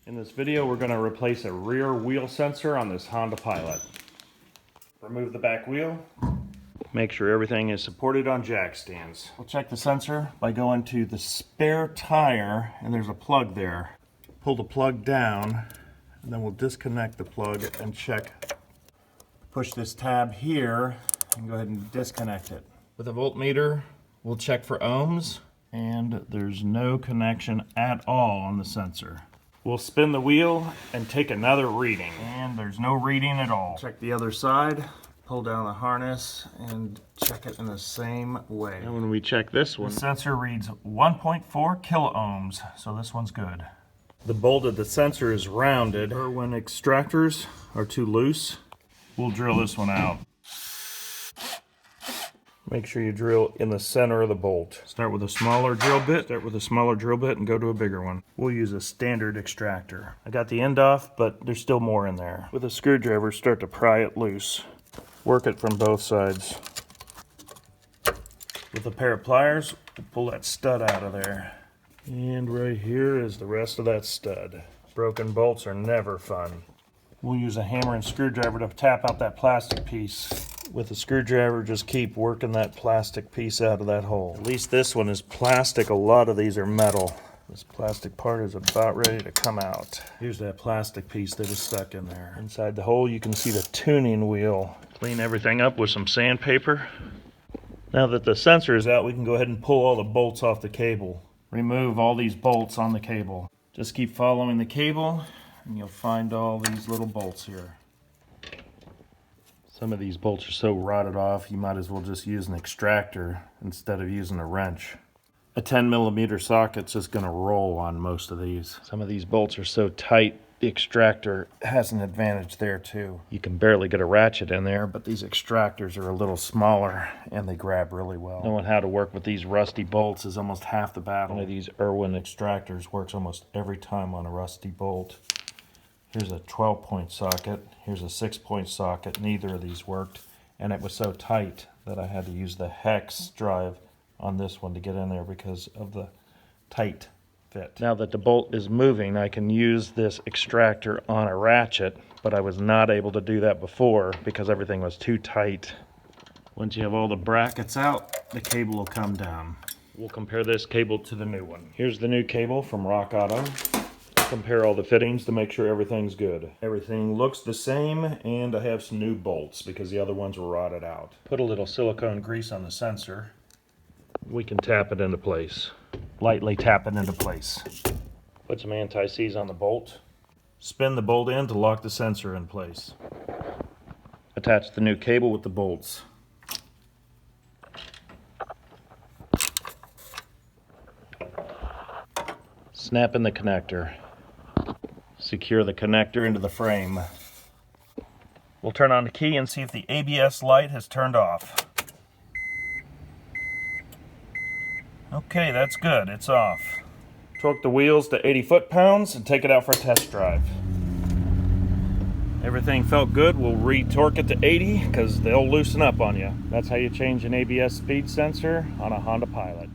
In this video, we're going to replace a rear wheel sensor on this Honda Pilot. Remove the back wheel. Make sure everything is supported on jack stands. We'll check the sensor by going to the spare tire, and there's a plug there. Pull the plug down, and then we'll disconnect the plug and check. Push this tab here, and go ahead and disconnect it. With a voltmeter, we'll check for ohms, and there's no connection at all on the sensor. We'll spin the wheel and take another reading, and there's no reading at all. Check the other side, pull down the harness, and check it in the same way. And when we check this one, the sensor reads 1.4 kilo ohms, so this one's good. The bolt of the sensor is rounded, or when extractors are too loose, we'll drill this one out. Make sure you drill in the center of the bolt. Start with a smaller drill bit, and go to a bigger one. We'll use a standard extractor. I got the end off, but there's still more in there. With a screwdriver, start to pry it loose. Work it from both sides. With a pair of pliers, we'll pull that stud out of there. And right here is the rest of that stud. Broken bolts are never fun. We'll use a hammer and screwdriver to tap out that plastic piece. With a screwdriver, just keep working that plastic piece out of that hole. At least this one is plastic. A lot of these are metal. This plastic part is about ready to come out. Here's that plastic piece that is stuck in there. Inside the hole, you can see the tuning wheel. Clean everything up with some sandpaper. Now that the sensor is out, we can go ahead and pull all the bolts off the cable. Remove all these bolts on the cable. Just keep following the cable, and you'll find all these little bolts here. Some of these bolts are so rotted off, you might as well just use an extractor instead of using a wrench. A 10mm socket's just going to roll on most of these. Some of these bolts are so tight, the extractor has an advantage there too. You can barely get a ratchet in there, but these extractors are a little smaller and they grab really well. Knowing how to work with these rusty bolts is almost half the battle. One of these Irwin extractors works almost every time on a rusty bolt. Here's a 12-point socket, here's a 6-point socket. Neither of these worked, and it was so tight that I had to use the hex drive on this one to get in there because of the tight fit. Now that the bolt is moving, I can use this extractor on a ratchet, but I was not able to do that before because everything was too tight. Once you have all the brackets out, the cable will come down. We'll compare this cable to the new one. Here's the new cable from Rock Auto. Compare all the fittings to make sure everything's good. Everything looks the same, and I have some new bolts because the other ones were rotted out. Put a little silicone grease on the sensor. We can tap it into place. Lightly tap it into place. Put some anti-seize on the bolt. Spin the bolt in to lock the sensor in place. Attach the new cable with the bolts. Snap in the connector. Secure the connector into the frame. We'll turn on the key and see if the ABS light has turned off. Okay, that's good, it's off. Torque the wheels to 80 foot-pounds and take it out for a test drive. Everything felt good. We'll re-torque it to 80 because they'll loosen up on you. That's how you change an ABS speed sensor on a Honda Pilot.